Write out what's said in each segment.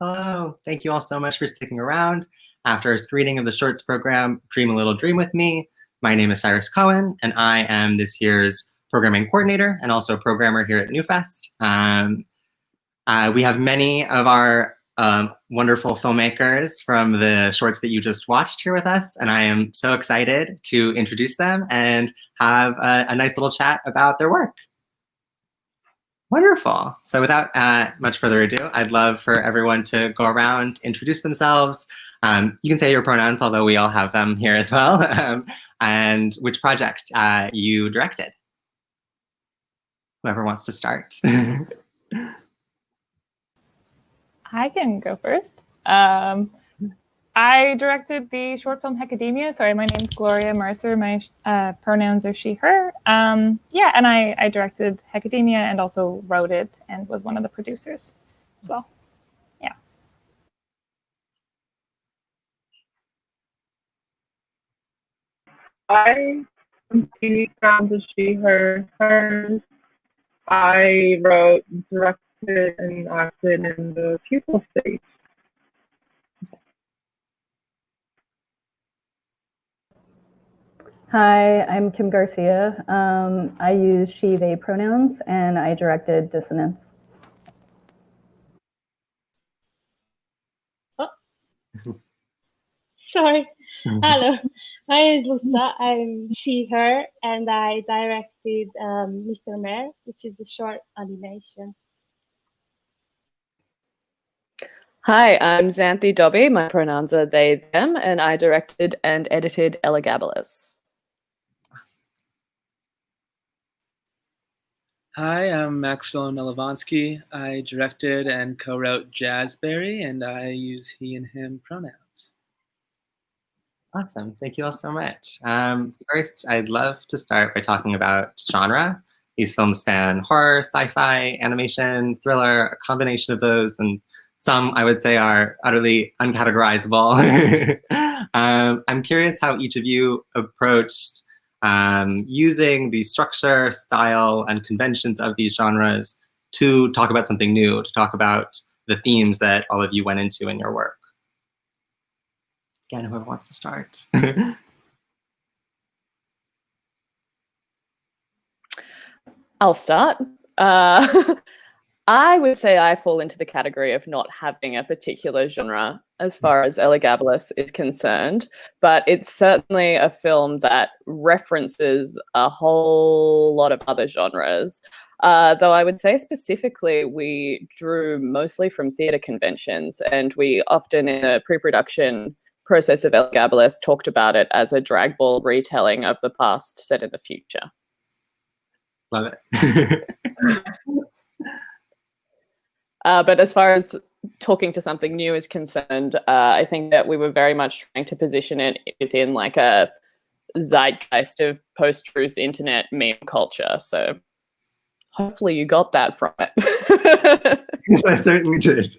Hello. Thank you all so much for sticking around. After a screening of the shorts program, Dream a Little Dream with Me, my name is Cyrus Cohen, and I am this year's programming coordinator and also programmer here at NewFest. We have many of our wonderful filmmakers from the shorts that you just watched here with us, and I am so excited to introduce them and have a nice little chat about their work. Wonderful. So without much further ado, I'd love for everyone to go around, introduce themselves. You can say your pronouns, although we all have them here as well, and which project you directed. Whoever wants to start. I can go first. I directed the short film Academia. Sorry, my name's Gloria Mercer. My pronouns are she, her. Yeah, and I directed Academia and also wrote it and was one of the producers as well. Yeah. I completely from the she, her, hers. I wrote, directed, and acted in the pupil stage. Hi, I'm Kim Garcia. I use she, they pronouns, and I directed Dissonance. Oh. Sorry. Hello. My name is Lutza. I'm she, her, and I directed Mr. Mare, which is a short animation. Hi, I'm Xanthi Dobby. My pronouns are they, them, and I directed and edited Elagabalus. Hi, I'm Maxwell Melovansky. I directed and co-wrote Jazzberry, and I use he and him pronouns. Awesome. Thank you all so much. First, I'd love to start by talking about genre. These films span horror, sci-fi, animation, thriller, a combination of those, and some I would say are utterly uncategorizable. I'm curious how each of you approached using the structure, style, and conventions of these genres to talk about something new, to talk about the themes that all of you went into in your work. Again, whoever wants to start. I'll start. I would say I fall into the category of not having a particular genre as far as Elagabalus is concerned, but it's certainly a film that references a whole lot of other genres. Though I would say specifically we drew mostly from theatre conventions, and we often in the pre-production process of Elagabalus talked about it as a drag ball retelling of the past set in the future. Love it. But as far as talking to something new is concerned, I think that we were very much trying to position it within like a zeitgeist of post-truth internet meme culture. So hopefully you got that from it. I certainly did.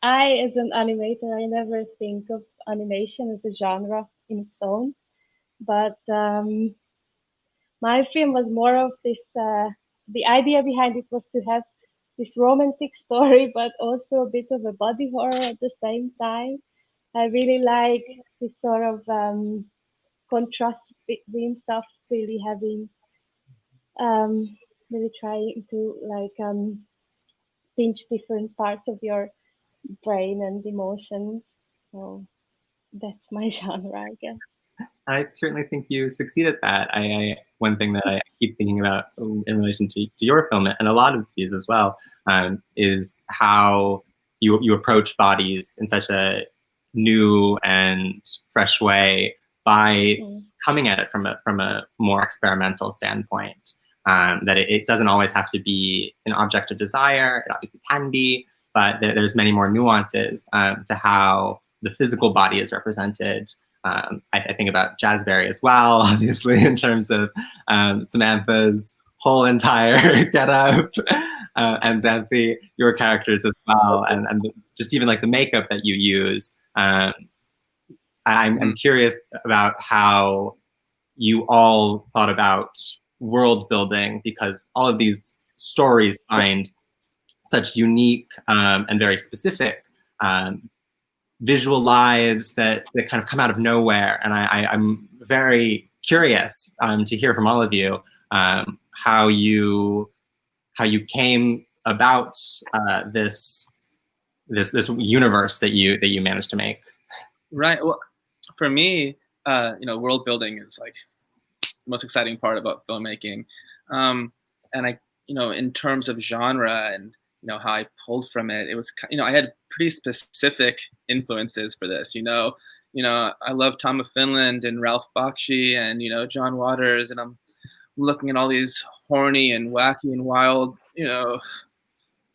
I, as an animator, I never think of animation as a genre in its own. But my film was more of this, the idea behind it was to have this romantic story, but also a bit of a body horror at the same time. I really like this sort of contrast between stuff really having, really trying to like pinch different parts of your brain and emotions. So that's my genre, I guess. I certainly think you succeed at that. One thing that I keep thinking about in relation to your film, and a lot of these as well, is how you approach bodies in such a new and fresh way by coming at it from a more experimental standpoint. That it doesn't always have to be an object of desire. It obviously can be, but there's many more nuances to how the physical body is represented. I think about Jazzberry as well, obviously, in terms of Samantha's whole entire getup, and Xanthi, your characters as well, and just even like the makeup that you use. I'm curious about how you all thought about world building, because all of these stories find such unique and very specific visual lives that kind of come out of nowhere. And I'm very curious to hear from all of you how you came about this universe that you managed to make. Right. Well, for me, world building is like the most exciting part about filmmaking. And in terms of genre and how I pulled from it, it was I had pretty specific influences for this. I love Tom of Finland and Ralph Bakshi and John Waters, and I'm looking at all these horny and wacky and wild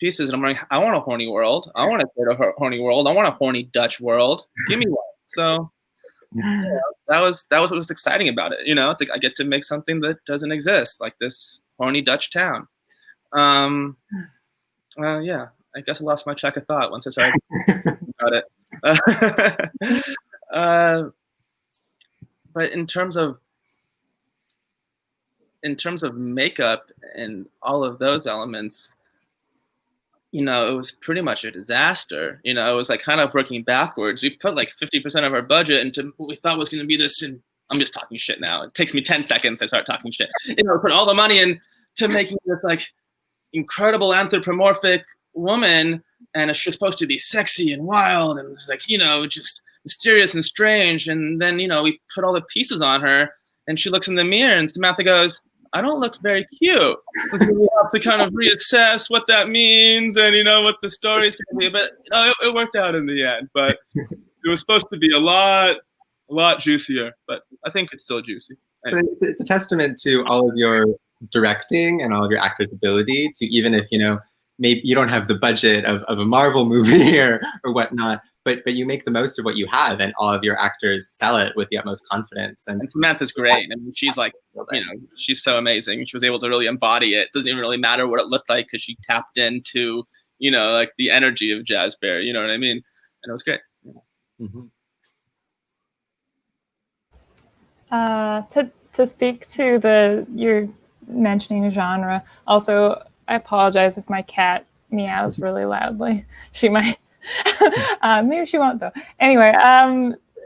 pieces, and I'm like, I want a horny world. I want to create a horny world. I want a horny Dutch world. Give me one. So that was what was exciting about it. It's like I get to make something that doesn't exist, like this horny Dutch town. Yeah, I guess I lost my track of thought once I started about it. But in terms of makeup and all of those elements, it was pretty much a disaster. It was like kind of working backwards. We put like 50% of our budget into what we thought was going to be this, and I'm just talking shit now. It takes me 10 seconds to start talking shit. Put all the money into making this like incredible anthropomorphic woman, and she's supposed to be sexy and wild, and it's like, just mysterious and strange. And then, we put all the pieces on her, and she looks in the mirror, and Samantha goes, I don't look very cute. So we have to kind of reassess what that means and, what the story is going to be. But it worked out in the end. But it was supposed to be a lot juicier. But I think it's still juicy. But it's a testament to all of your directing and all of your actors' ability to, even if, maybe you don't have the budget of a Marvel movie or whatnot, but you make the most of what you have, and all of your actors sell it with the utmost confidence. And Samantha's great. I mean, she's like, she's so amazing. She was able to really embody it. It doesn't even really matter what it looked like, because she tapped into, like the energy of Jazzberry. You know what I mean? And it was great. Mm-hmm. To speak to you're mentioning genre. Also, I apologize if my cat meows really loudly. She might. Maybe she won't though. Anyway,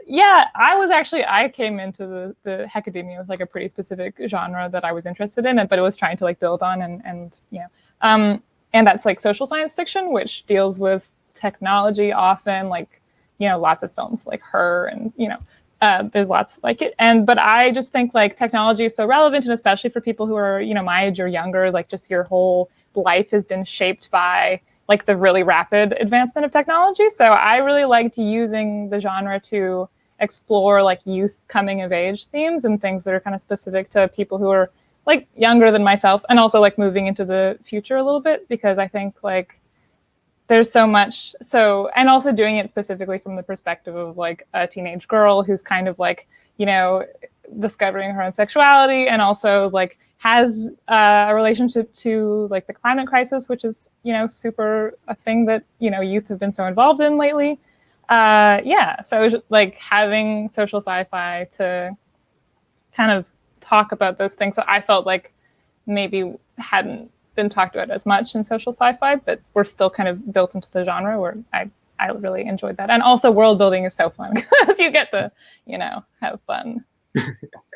yeah, I came into the Hecademia with like a pretty specific genre that I was interested in, but it was trying to like build on and that's like social science fiction, which deals with technology often, like, lots of films like Her, and there's lots like it. But I just think like technology is so relevant, and especially for people who are, my age or younger, like just your whole life has been shaped by like the really rapid advancement of technology. So I really liked using the genre to explore like youth coming of age themes and things that are kind of specific to people who are like younger than myself, and also like moving into the future a little bit, because I think like there's so much. And also doing it specifically from the perspective of like a teenage girl who's kind of like, discovering her own sexuality, and also like has a relationship to like the climate crisis, which is, super a thing that, youth have been so involved in lately. So it was like having social sci-fi to kind of talk about those things that I felt like maybe hadn't been talked about as much in social sci-fi, but were still kind of built into the genre, where I really enjoyed that. And also world building is so fun, because you get to, have fun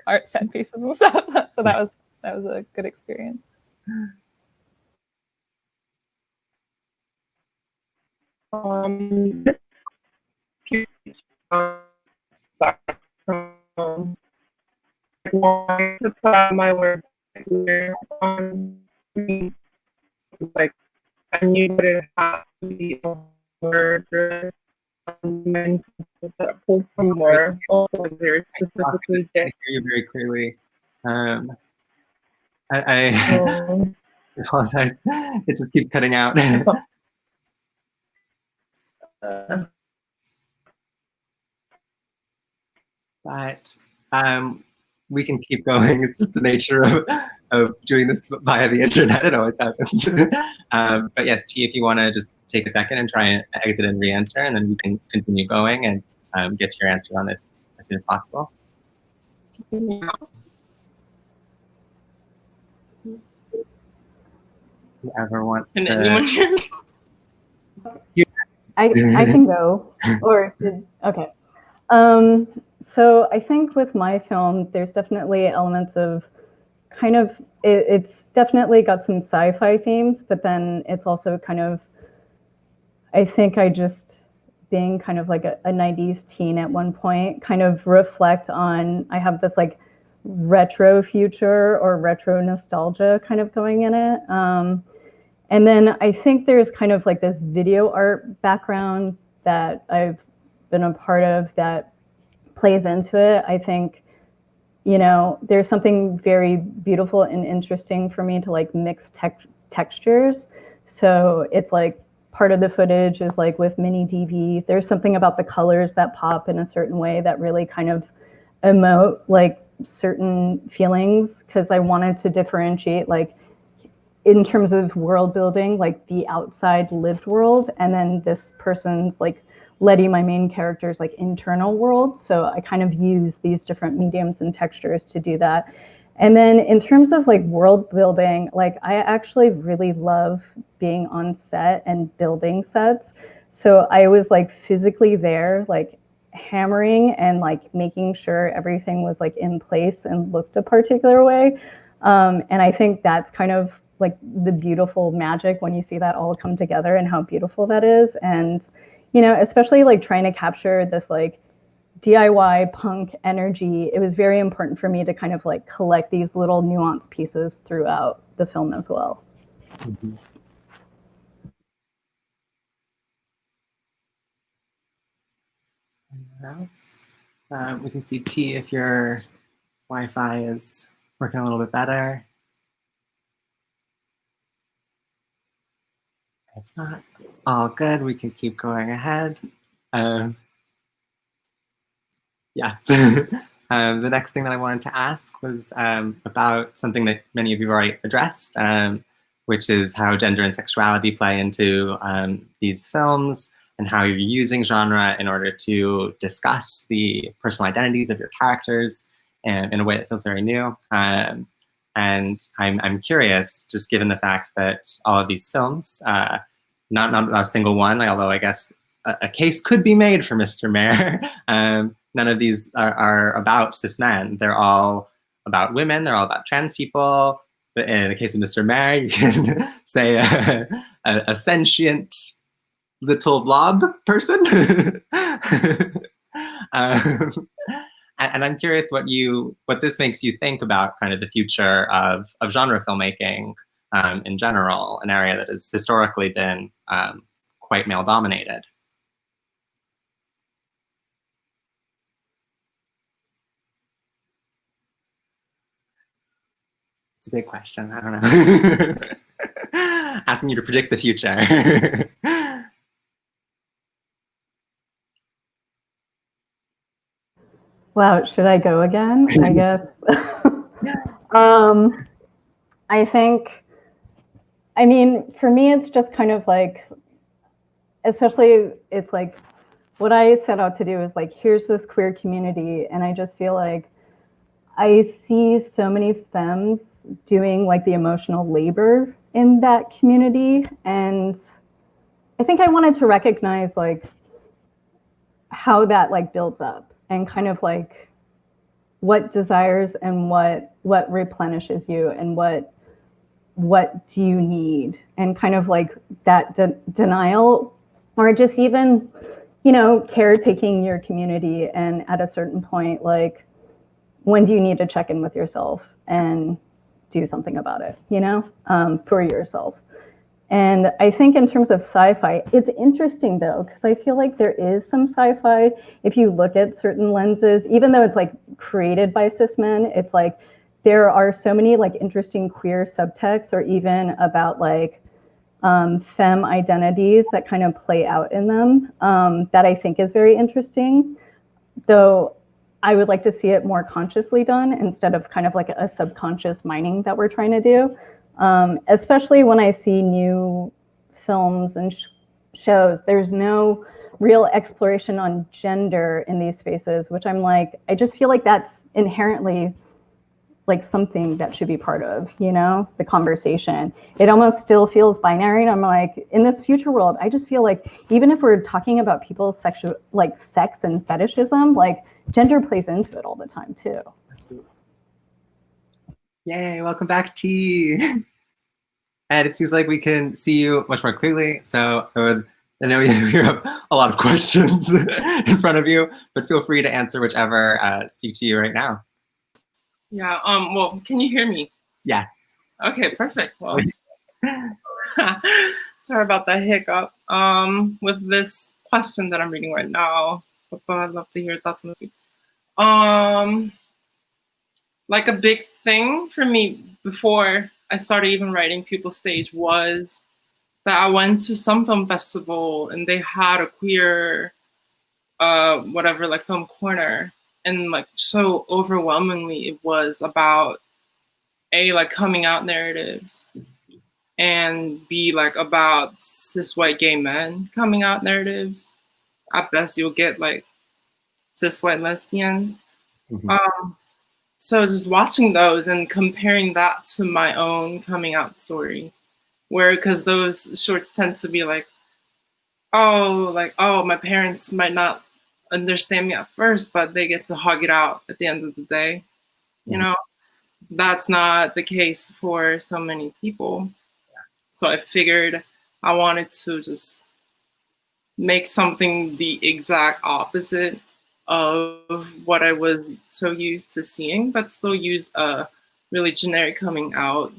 art set pieces and stuff. So that was a good experience. Wanting to put my work here like I knew that it had to be a word meant to pull from more. Also, very specifically, I hear you very clearly. I apologize. It just keeps cutting out. But we can keep going. It's just the nature of doing this via the internet. It always happens. But yes, Chi, if you want to just take a second and try and exit and re-enter, and then we can continue going and get your answer on this as soon as possible. Whoever wants And to. anyone here? I can go. Okay. So I think with my film, there's definitely elements of kind of, it's definitely got some sci-fi themes, but then it's also kind of, I think I just, being kind of like a 90s teen at one point, kind of reflect on, I have this like retro future or retro nostalgia kind of going in it. And then I think there's kind of like this video art background that I've been a part of that plays into it. I think, you know, there's something very beautiful and interesting for me to like mix textures. So it's like part of the footage is like with mini DV. There's something about the colors that pop in a certain way that really kind of emote like certain feelings, because I wanted to differentiate like in terms of world building, like the outside lived world, and then this person's like Letty, my main character's like internal world. So I kind of use these different mediums and textures to do that. And then in terms of like world building, like I actually really love being on set and building sets. So I was like physically there, like hammering and like making sure everything was like in place and looked a particular way. And I think that's kind of like the beautiful magic when you see that all come together and how beautiful that is. And, you know, especially like trying to capture this like DIY punk energy, it was very important for me to kind of like collect these little nuanced pieces throughout the film as well. Mm-hmm. Anyone else? We can see T if your Wi-Fi is working a little bit better. If not, all good. We can keep going ahead. Yeah. The next thing that I wanted to ask was about something that many of you have already addressed, which is how gender and sexuality play into these films and how you're using genre in order to discuss the personal identities of your characters in a way that feels very new. And I'm curious, just given the fact that all of these films, not a single one, although I guess a case could be made for Mr. Mayor. None of these are about cis men. They're all about women. They're all about trans people. But in the case of Mr. Mayor, you can say a sentient little blob person. And I'm curious what this makes you think about kind of the future of genre filmmaking in general, an area that has historically been quite male dominated. It's a big question. I don't know. Asking you to predict the future. Wow, should I go again? I guess. I think, I mean, for me, it's just kind of like, especially it's like, what I set out to do is like, here's this queer community. And I just feel like I see so many femmes doing like the emotional labor in that community. And I think I wanted to recognize like how that like builds up and kind of like what desires and what replenishes you and what do you need, and kind of like that denial, or just even, you know, caretaking your community. And at a certain point, like, when do you need to check in with yourself and do something about it, you know, for yourself. And I think in terms of sci-fi, it's interesting though, because I feel like there is some sci-fi, if you look at certain lenses, even though it's like created by cis men, it's like there are so many like interesting queer subtexts, or even about like femme identities that kind of play out in them, that I think is very interesting. Though I would like to see it more consciously done instead of kind of like a subconscious mining that we're trying to do. Especially when I see new films and shows, there's no real exploration on gender in these spaces, which I'm like, I just feel like that's inherently like something that should be part of, you know, the conversation. It almost still feels binary. And I'm like, in this future world, I just feel like even if we're talking about people's sexual, like sex and fetishism, like gender plays into it all the time too. Absolutely. Yay, welcome back, T. And it seems like we can see you much more clearly. So I know you have a lot of questions in front of you, but feel free to answer whichever speak to you right now. Yeah, well, can you hear me? Yes. Okay, perfect. Well, sorry about that hiccup. With this question that I'm reading right now, but I'd love to hear your thoughts on the like a big thing for me before I started even writing People Stage was that I went to some film festival and they had a queer, whatever, like film corner. And like so overwhelmingly it was about like coming out narratives, and B, like about cis white gay men coming out narratives. At best you'll get like cis white lesbians. So just watching those and comparing that to my own coming out story, where, because those shorts tend to be like, oh, my parents might not understand me at first, but they get to hug it out at the end of the day. You know, that's not the case for so many people. So I figured I wanted to just make something the exact opposite of what I was so used to seeing, but still use a really generic coming out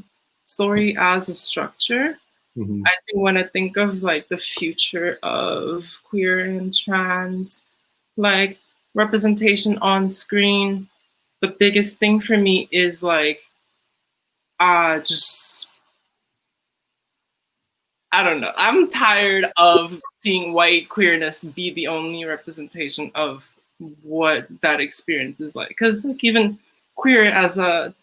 story as a structure. I think when I think of like the future of queer and trans, like representation on screen, the biggest thing for me is like, just, I don't know. I'm tired of seeing white queerness be the only representation of what that experience is like. Because like even queer as a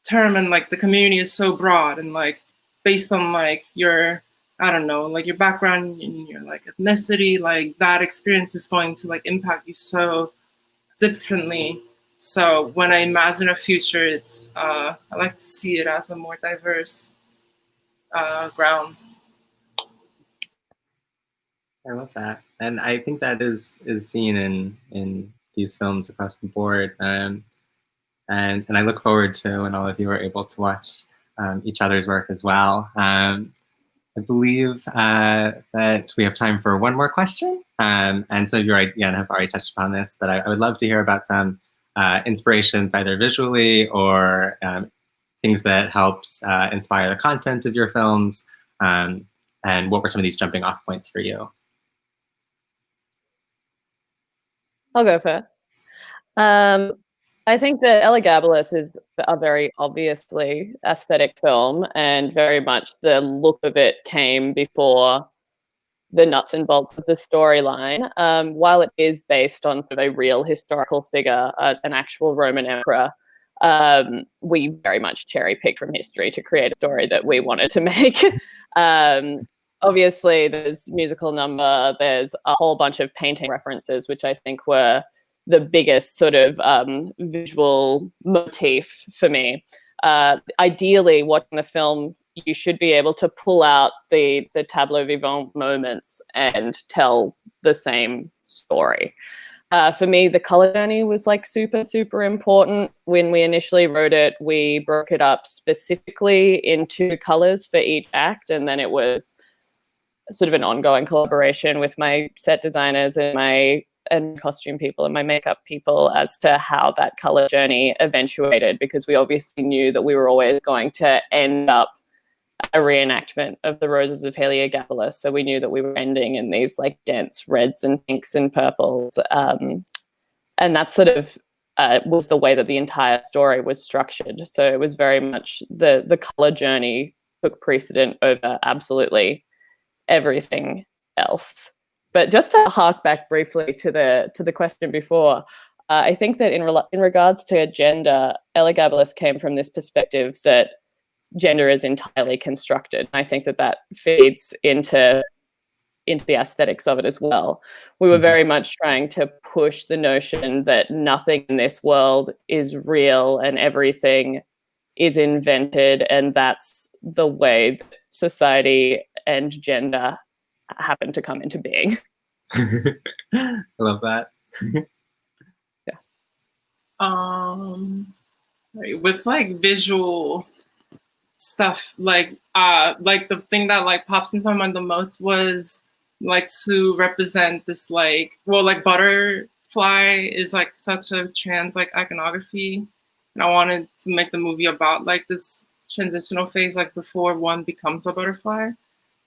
term and like the community is so broad and like based on like your, I don't know, like your background and your like ethnicity, like that experience is going to like impact you so differently. So when I imagine a future, it's I like to see it as a more diverse ground. I love that, and I think that is seen in these films across the board, and I look forward to when all of you are able to watch each other's work as well. I believe that we have time for one more question, and so you again have already touched upon this, but I would love to hear about some inspirations, either visually or things that helped inspire the content of your films, and what were some of these jumping off points for you? I'll go first. I think that Elagabalus is a very obviously aesthetic film, and very much the look of it came before the nuts and bolts of the storyline. While it is based on sort of a real historical figure, an actual Roman emperor, we very much cherry-picked from history to create a story that we wanted to make. Obviously, there's musical number, there's a whole bunch of painting references, which I think were the biggest sort of visual motif for me. Ideally, watching the film, you should be able to pull out the tableau vivant moments and tell the same story. For me, the color journey was like super, super important. When we initially wrote it, we broke it up specifically into colors for each act, and then it was sort of an ongoing collaboration with my set designers and costume people and my makeup people as to how that color journey eventuated, because we obviously knew that we were always going to end up a reenactment of the Roses of Heliogabalus. So we knew that we were ending in these like dense reds and pinks and purples. And that sort of was the way that the entire story was structured. So it was very much the color journey took precedent over absolutely everything else. But just to hark back briefly to the question before, I think that in regards to gender, Elagabalus came from this perspective that gender is entirely constructed. I think that feeds into into the aesthetics of it as well. We were very much trying to push the notion that nothing in this world is real and everything is invented, and that's the way that society and gender happen to come into being. I love that. With like visual stuff, like the thing that like pops into my mind the most was like to represent this like, well, like butterfly is like such a trans like iconography, and I wanted to make the movie about like this transitional phase, like before one becomes a butterfly.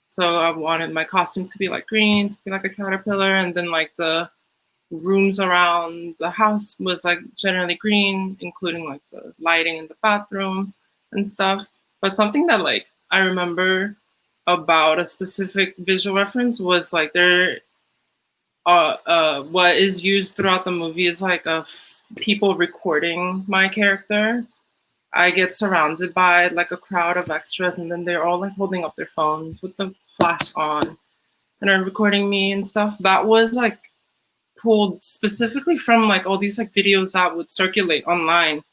So I wanted my costume to be like green, to be like a caterpillar, and then like the rooms around the house was like generally green, including like the lighting in the bathroom and stuff. But something that like I remember about a specific visual reference was like there what is used throughout the movie is like people recording my character. I get surrounded by like a crowd of extras, and then they're all like holding up their phones with the flash on and are recording me and stuff. That was like pulled specifically from like all these like videos that would circulate online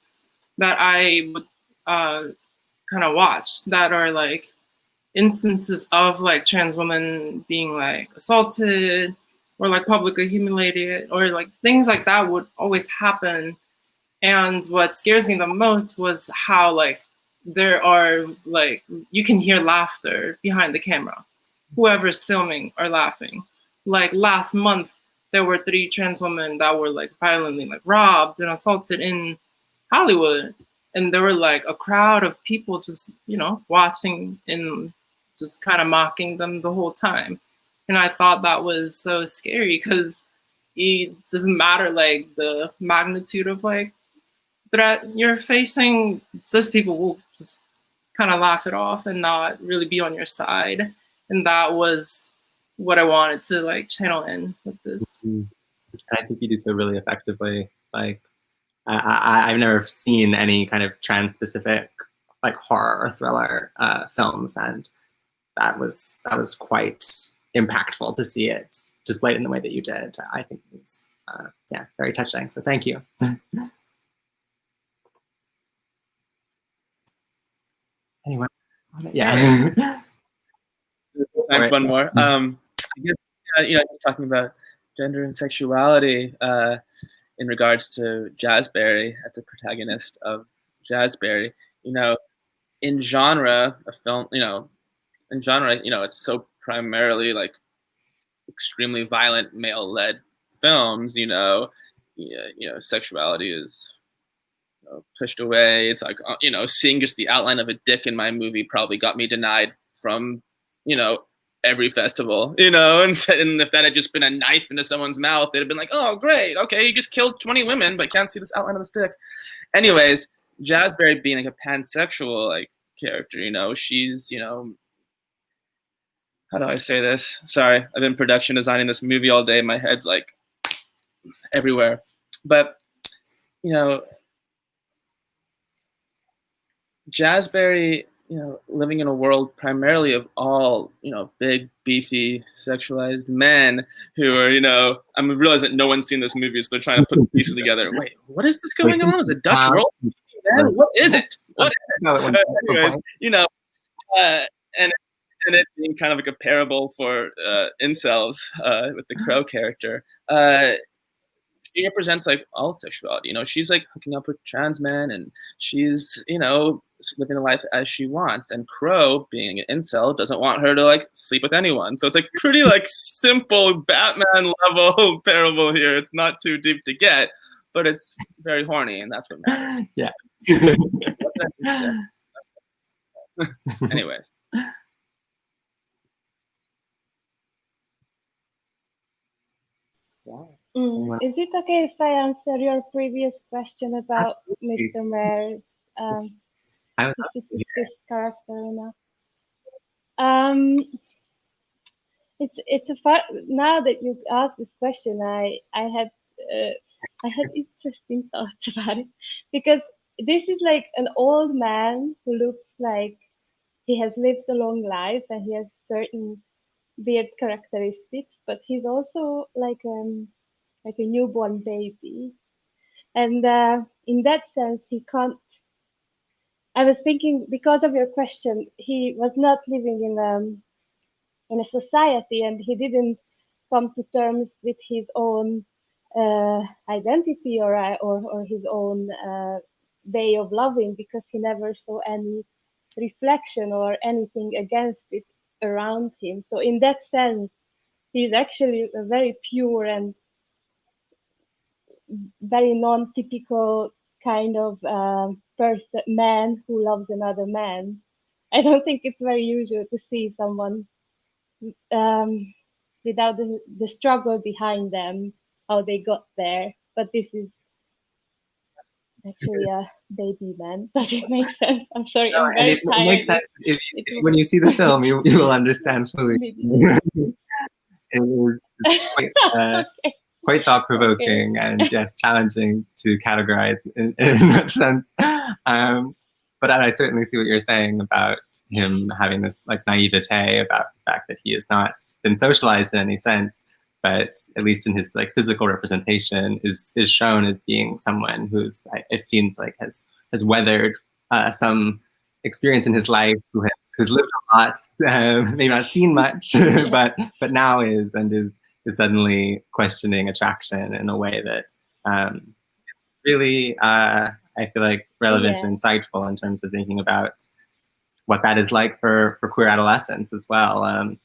that I would kind of watch, that are like instances of like trans women being like assaulted or like publicly humiliated, or like things like that would always happen. And what scares me the most was how like there are like, you can hear laughter behind the camera. Whoever's filming are laughing. Like last month, there were 3 trans women that were like violently like robbed and assaulted in Hollywood. And there were like a crowd of people just, you know, watching and just kind of mocking them the whole time. And I thought that was so scary, because it doesn't matter like the magnitude of like threat you're facing, just people will just kind of laugh it off and not really be on your side. And that was what I wanted to like channel in with this. I think you do so really effectively. Like I've never seen any kind of trans specific like horror or thriller films, and that was quite impactful to see it displayed in the way that you did. I think it was yeah, very touching. So thank you. Anyone? Yeah. Time for one more. I guess, you know, just talking about gender and sexuality in regards to Jazzberry as a protagonist of Jazzberry. You know, in genre, a film, you know, in genre, you know, it's so primarily like extremely violent male-led films. You know, sexuality is pushed away. It's like, you know, seeing just the outline of a dick in my movie probably got me denied from, you know, every festival, you know, and if that had just been a knife into someone's mouth, they'd have been like, oh, great, okay, you just killed 20 women, but can't see this outline of the stick. Anyways, Jazzberry being like a pansexual like character, you know, she's, you know, how do I say this? Sorry, I've been production designing this movie all day. My head's like everywhere. But, you know, Jazzberry, you know, living in a world primarily of all, you know, big, beefy, sexualized men who are, you know, I'm realizing that no one's seen this movie, so they're trying to put the pieces together. Wait, what is this going on? Is it Dutch roll? Man, what is it? What? Anyways, you know, and it being kind of like a parable for incels with the Crow character. She represents like all sexuality. You know, she's like hooking up with trans men, and she's, you know, living a life as she wants. And Crow, being an incel, doesn't want her to like sleep with anyone. So it's like pretty like simple Batman level parable here. It's not too deep to get, but it's very horny, and that's what matters. Yeah. Anyways. Wow. Is it okay if I answer your previous question about Absolutely. Mr. Mare's I would love to hear. his character? You know, it's a fun. Now that you've asked this question, I had interesting thoughts about it, because this is like an old man who looks like he has lived a long life, and he has certain weird characteristics, but he's also like a newborn baby, and in that sense, he can't. I was thinking, because of your question, he was not living in a society, and he didn't come to terms with his own identity or his own way of loving, because he never saw any reflection or anything against it around him. So in that sense, he's actually a very pure and very non-typical kind of person, man who loves another man. I don't think it's very usual to see someone without the struggle behind them, how they got there. But this is actually a baby man. Does it make sense? I'm sorry, I'm very it tired. makes sense. When you see the film, you will understand fully. It was quite thought-provoking and yes, challenging to categorize in that sense. But I certainly see what you're saying about him having this like naivete about the fact that he has not been socialized in any sense, but at least in his like physical representation is shown as being someone who's, it seems like, has weathered some experience in his life, who's lived a lot, maybe not seen much, but now is suddenly questioning attraction in a way that really I feel like relevant and insightful in terms of thinking about what that is like for queer adolescents as well.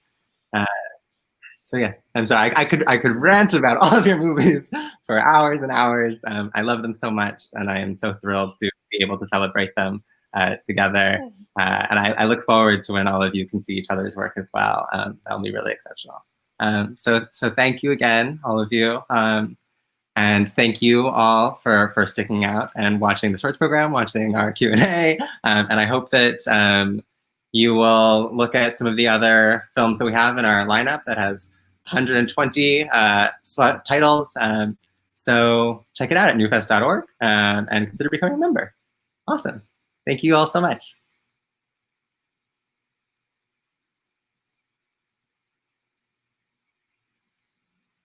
So yes, I'm sorry, I could rant about all of your movies for hours and hours. I love them so much, and I am so thrilled to be able to celebrate them together. And I look forward to when all of you can see each other's work as well. That'll be really exceptional. So thank you again, all of you. And thank you all for sticking out and watching the Shorts program, watching our Q&A. And I hope that you will look at some of the other films that we have in our lineup that has 120 titles. So check it out at newfest.org and consider becoming a member. Awesome. Thank you all so much.